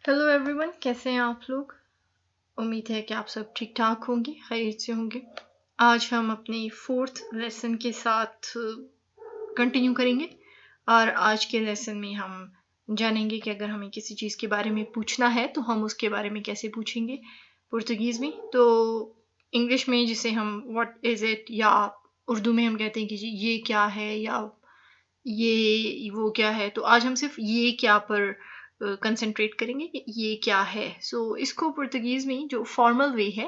Hello everyone, कैसे हैं आप लोग। उम्मीद है कि आप सब ठीक ठाक होंगे, खैरियत से होंगे। आज हम अपनी 4th लेसन के साथ कंटिन्यू करेंगे और आज के लेसन में हम जानेंगे कि अगर हमें किसी चीज़ के बारे में पूछना है तो हम उसके बारे में कैसे पूछेंगे पुर्तगीज़ में। तो इंग्लिश में जिसे हम व्हाट इज़ इट, या उर्दू में हम कहते हैं कि जी ये क्या है या ये वो क्या है। तो आज हम सिर्फ ये क्या पर कंसंट्रेट करेंगे कि ये क्या है। सो इसको पुर्तगीज़ में जो फॉर्मल वे है,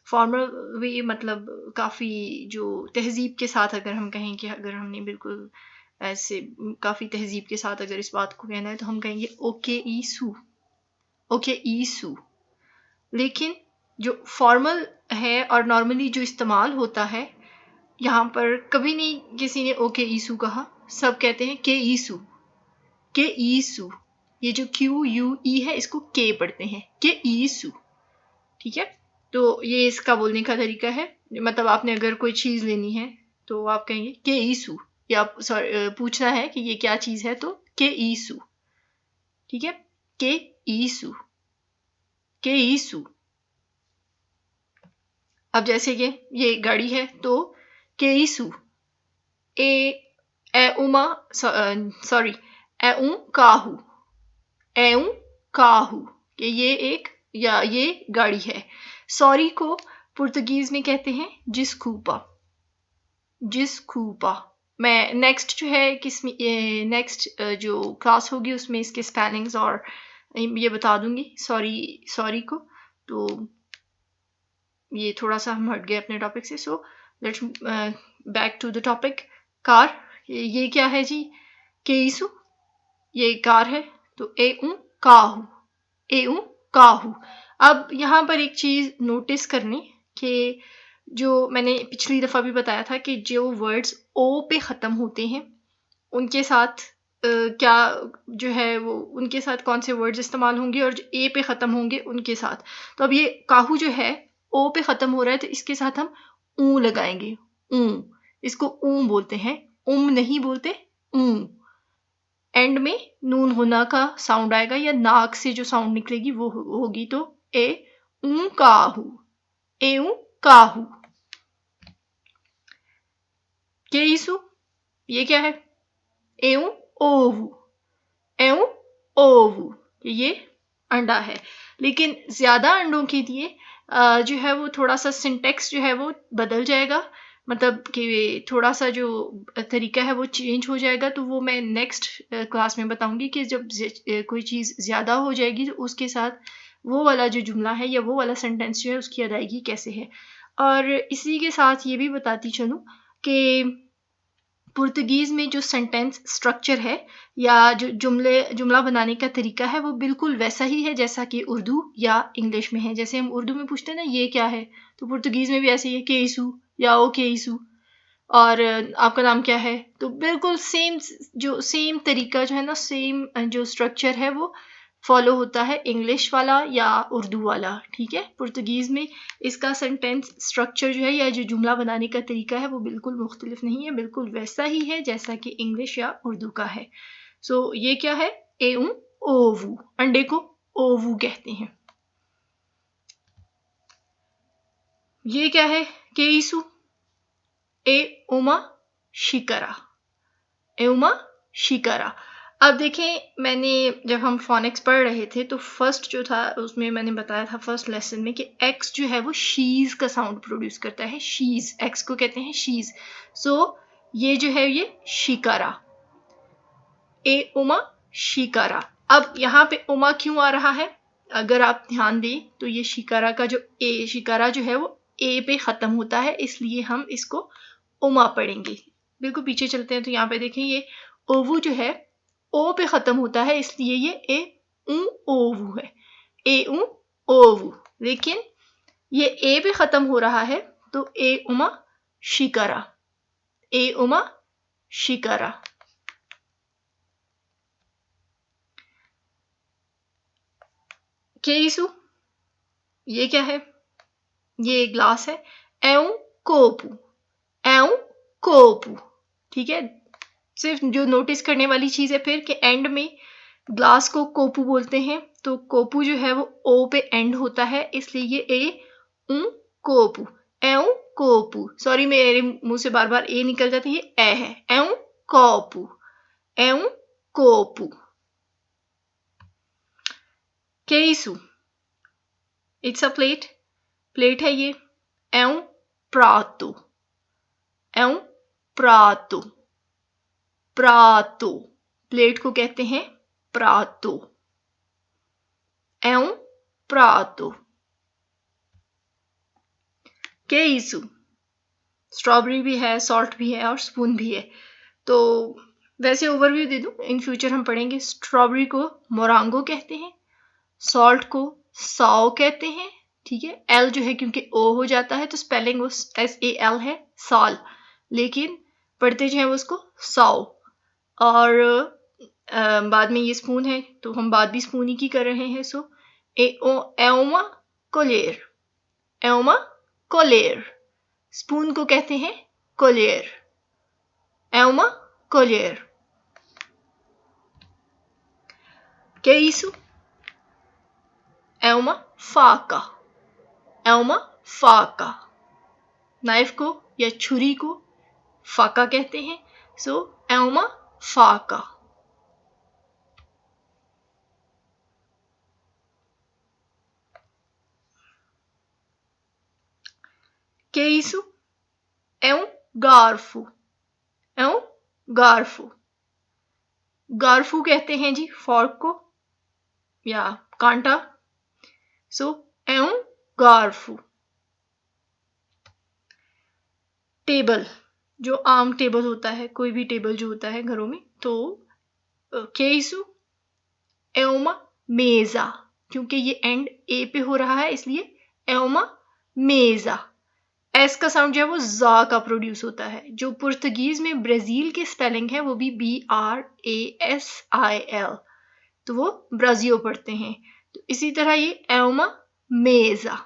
फॉर्मल वे मतलब काफ़ी जो तहजीब के साथ अगर हम कहें कि अगर हमने बिल्कुल ऐसे काफ़ी तहजीब के साथ अगर इस बात को कहना है तो हम कहेंगे ओके ईसू, ओके ईसू। लेकिन जो फॉर्मल है और नॉर्मली जो इस्तेमाल होता है, यहाँ पर कभी नहीं किसी ने ओके ईसू कहा, सब कहते हैं के ईसू, के ईसू। ये जो क्यू यू ई है इसको के पढ़ते हैं, के ईसू। ठीक है, तो ये इसका बोलने का तरीका है। मतलब आपने अगर कोई चीज़ लेनी है तो आप कहेंगे के ईसू, या पूछना है कि ये क्या चीज़ है तो के ईसू। ठीक है, के ईसू, के ईसू। अब जैसे कि ये गाड़ी है तो के ईसू ए उमा सॉरी ए काहू, एऊ काहू कि ये एक या ये गाड़ी है। सॉरी को पुर्तगीज में कहते हैं जिस्कूपा, जिस्कूपा। मैं नेक्स्ट जो है किसमें नेक्स्ट जो क्लास होगी उसमें इसके स्पेलिंग्स और ये बता दूंगी सॉरी, सॉरी को। तो ये थोड़ा सा हम हट गए अपने टॉपिक से। So let's back to the topic. Car, ये क्या है जी, केईसु, ये कार है तो ए काहू, ए काहू। अब यहाँ पर एक चीज नोटिस करनी कि जो मैंने पिछली दफा भी बताया था कि जो वर्ड्स ओ पे खत्म होते हैं उनके साथ क्या जो है वो उनके साथ कौन से वर्ड्स इस्तेमाल होंगे, और जो ए पे खत्म होंगे उनके साथ। तो अब ये काहू जो है ओ पे खत्म हो रहा है तो इसके साथ हम ऊ लगाएंगे, ऊ। इसको ऊ बोलते हैं, नहीं बोलते, ऊ। एंड में नून गुना का साउंड आएगा या नाक से जो साउंड निकलेगी वो होगी। तो ए ऊ काहू, ए ऊ काहू। केईसु, ये क्या है, एऊ ओवू, एऊ ओवू, ये अंडा है। लेकिन ज्यादा अंडों के लिए जो है वो थोड़ा सा सिंटेक्स जो है वो बदल जाएगा, मतलब कि थोड़ा सा जो तरीका है वो चेंज हो जाएगा। तो वो मैं नेक्स्ट क्लास में बताऊंगी कि जब कोई चीज़ ज़्यादा हो जाएगी तो उसके साथ वो वाला जो जुमला है या वो वाला सेंटेंस जो है उसकी अदायगी कैसे है। और इसी के साथ ये भी बताती चलूँ कि पुर्तगीज़ में जो सेंटेंस स्ट्रक्चर है या जो जुमला बनाने का तरीका है वो बिल्कुल वैसा ही है जैसा कि उर्दू या इंग्लिश में है। जैसे हम उर्दू में पूछते हैं ना ये क्या है, तो पुर्तगीज़ में भी ऐसे ही है, केईसू या ओ केईसू। और आपका नाम क्या है, तो बिल्कुल सेम तरीका जो है ना, सेम जो स्ट्रक्चर है वो फॉलो होता है इंग्लिश वाला या उर्दू वाला। ठीक है, पुर्तगीज़ में इसका सेंटेंस स्ट्रक्चर जो है या जो जुमला बनाने का तरीका है वो बिल्कुल मुख्तलिफ नहीं है, बिल्कुल वैसा ही है जैसा कि इंग्लिश या उर्दू का है। सो ये क्या है, ए ओवू, अंडे को ओवू कहते हैं। ये क्या है, केईसू, ए उमा शिकरा, ए उमा शिकरा। अब देखें, मैंने जब हम फोनिक्स पढ़ रहे थे तो फर्स्ट जो था उसमें मैंने बताया था फर्स्ट लेसन में कि एक्स जो है वो शीज का साउंड प्रोड्यूस करता है, शीज, एक्स को कहते हैं शीज। सो ये जो है ये शिकारा, ए उमा शिकारा। अब यहाँ पे उमा क्यों आ रहा है, अगर आप ध्यान दें तो ये शिकारा का जो ए, शिकारा जो है वो ए पे खत्म होता है, इसलिए हम इसको उमा पढ़ेंगे। बिल्कुल पीछे चलते हैं तो यहाँ पे देखें ये ओवू जो है ओ पे खत्म होता है, इसलिए ये ए ओवू है, ए ओवू। लेकिन ये ए पे खत्म हो रहा है तो ए उमा शिकारा, ए उमा शिकारा। केईसु, ये क्या है, ये ग्लास है, एऊ कोपू, एऊ कोपू। ठीक है, सिर्फ जो नोटिस करने वाली चीज है फिर कि एंड में ग्लास को कोपू बोलते हैं, तो कोपू जो है वो ओ पे एंड होता है, इसलिए ये ए उ कोपू, एऊ कोपू। सॉरी मेरे मुंह से बार बार ए निकल जाती है, ए है, एऊ कोपू, एऊ कोपू। केसु, इट्स अ प्लेट, प्लेट है ये, एऊ प्रातु, एऊ प्रातु, प्रातु, प्लेट को कहते हैं प्रातु, एऊ प्रातु। केसु, स्ट्रॉबेरी भी है, सॉल्ट भी है और स्पून भी है। तो वैसे ओवरव्यू दे दूं, इन फ्यूचर हम पढ़ेंगे स्ट्रॉबेरी को मोरांगो कहते हैं, सॉल्ट को साओ कहते हैं, ठीक है। एल जो है क्योंकि ओ हो जाता है तो स्पेलिंग वो SAL है, साल, लेकिन पढ़ते जो है वो उसको साओ। और बाद में ये स्पून है तो हम बात भी स्पून ही की कर रहे हैं। सो एओमा कोलेर, एओमा कोलेर, स्पून को कहते हैं कोलेर, एओमा कोलेर। केइसु, एओमा फाका, एओमा फाका, नाइफ को या छुरी को फाका कहते हैं, सो एओमा फाका। केइसु, एऊ गार्फू, एऊ गार्फू, गार्फू कहते हैं जी फॉर्क को या कांटा, सो एऊ गार्फू। टेबल, जो आम टेबल होता है, कोई भी टेबल जो होता है घरों में, तो केइसु, एओमा मेजा, क्योंकि ये एंड ए पे हो रहा है इसलिए एओमा मेजा। एस का साउंड जो है वो जा का प्रोड्यूस होता है। जो पुर्तगीज में ब्राजील की स्पेलिंग है वो भी BRASIL, तो वो ब्राजियो पढ़ते हैं। तो इसी तरह ये एओमा मेजा,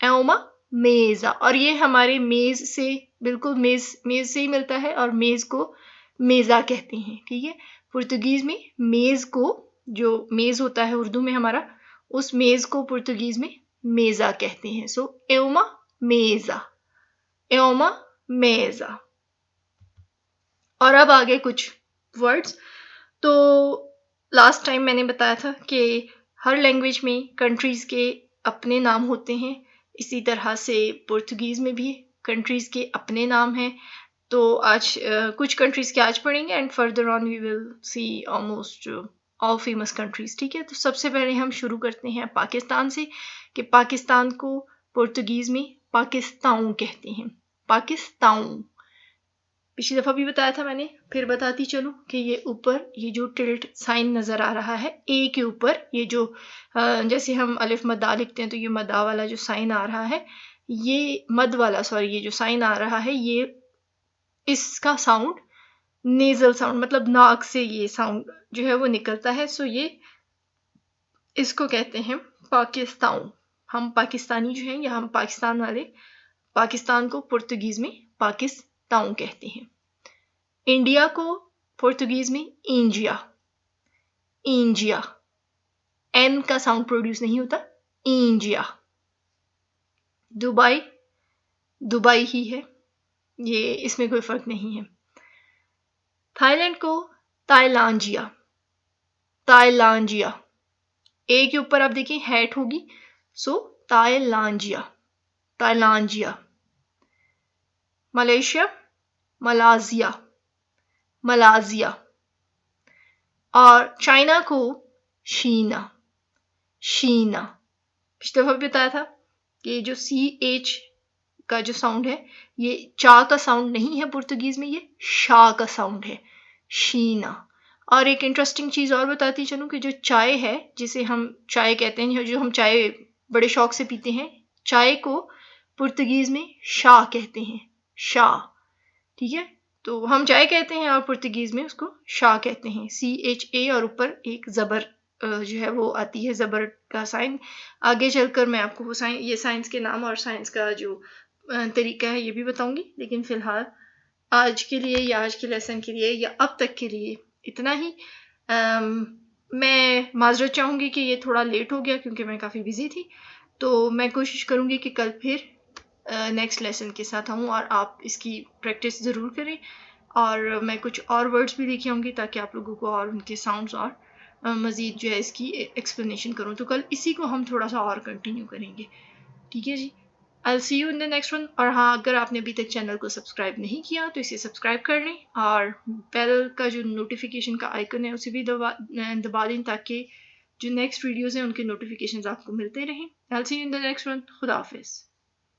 एओमा मेजा, और ये हमारे मेज से बिल्कुल मेज से ही मिलता है और मेज को मेजा कहते हैं, ठीक है। पुर्तगीज में मेज को, जो मेज होता है उर्दू में हमारा, उस मेज को पुर्तगीज में मेजा कहते हैं। सो एओमा मेजा, एओमा मेजा। और अब आगे कुछ वर्ड्स। तो लास्ट टाइम मैंने बताया था कि हर लैंग्वेज में कंट्रीज के अपने नाम होते हैं, इसी तरह से पुर्तगीज में भी कंट्रीज के अपने नाम हैं। तो आज कुछ कंट्रीज के आज पढ़ेंगे and further on we will see almost all famous countries, ठीक है। तो सबसे पहले हम शुरू करते हैं पाकिस्तान से, कि पाकिस्तान को पुर्तगीज में पाकिस्तान कहते हैं, पाकिस्तान। पिछली दफा भी बताया था मैंने, फिर बताती चलूं कि ये ऊपर ये जो टिल्ट साइन नजर आ रहा है ए के ऊपर, ये जो जैसे हम अलिफ मद्दा लिखते हैं तो ये मद्दा वाला जो साइन आ रहा है, ये मद वाला, सॉरी, ये जो साइन आ रहा है, ये इसका साउंड नेजल साउंड, मतलब नाक से ये साउंड जो है वो निकलता है। सो ये इसको कहते हैं पाकिस्तान। हम पाकिस्तानी जो हैं, या हम पाकिस्तान वाले, पाकिस्तान को पुर्तगीज में पाकिस्तान कहते हैं। इंडिया को पुर्तगीज में इंजिया, इंजिया, एन का साउंड प्रोड्यूस नहीं होता, इंजिया। दुबई, दुबई ही है, ये इसमें कोई फर्क नहीं है। थाईलैंड को ताइलांजिया, ताइलांजिया, ए के ऊपर आप देखिए हैट होगी, सो ताइलांजिया, ताइलांजिया। मलेशिया, मलाजिया, मलाजिया। और चाइना को शीना, शीना। पिछले दफा भी बताया था कि जो CH का जो साउंड है, ये चा का साउंड नहीं है पुर्तगीज में, ये शा का साउंड है, शीना। और एक इंटरेस्टिंग चीज और बताती चलूं कि जो चाय है, जिसे हम चाय कहते हैं, जो हम चाय बड़े शौक से पीते हैं, चाय को पुर्तगीज में शा कहते हैं, शा, ठीक है। तो हम चाय कहते हैं और पुर्तगीज में उसको शा कहते हैं, CHA, और ऊपर एक जबर जो है वो आती है, जबर का साइन। आगे चलकर मैं आपको वो ये साइंस के नाम और साइंस का जो तरीका है ये भी बताऊंगी, लेकिन फिलहाल आज के लिए, या आज के लेसन के लिए, या अब तक के लिए इतना ही। मैं माजरत चाहूँगी कि ये थोड़ा लेट हो गया क्योंकि मैं काफ़ी बिज़ी थी, तो मैं कोशिश करूँगी कि कल फिर नेक्स्ट लेसन के साथ आऊँ और आप इसकी प्रैक्टिस ज़रूर करें। और मैं कुछ और वर्ड्स भी लेके आऊँगी ताकि आप लोगों को और उनके साउंड्स और मज़ीद जो है इसकी एक्सप्लेनेशन करूँ। तो कल इसी को हम थोड़ा सा और कंटिन्यू करेंगे, ठीक है जी। I see you in the next one. और हाँ, अगर आपने अभी तक चैनल को सब्सक्राइब नहीं किया तो इसे सब्सक्राइब कर लें और बेल का जो नोटिफिकेशन का आइकन है उसे भी दबा दें ताकि जो नेक्स्ट वीडियोज़ हैं उनके नोटिफिकेशंस आपको मिलते रहें। I see you in the next one. खुदा हाफिज़।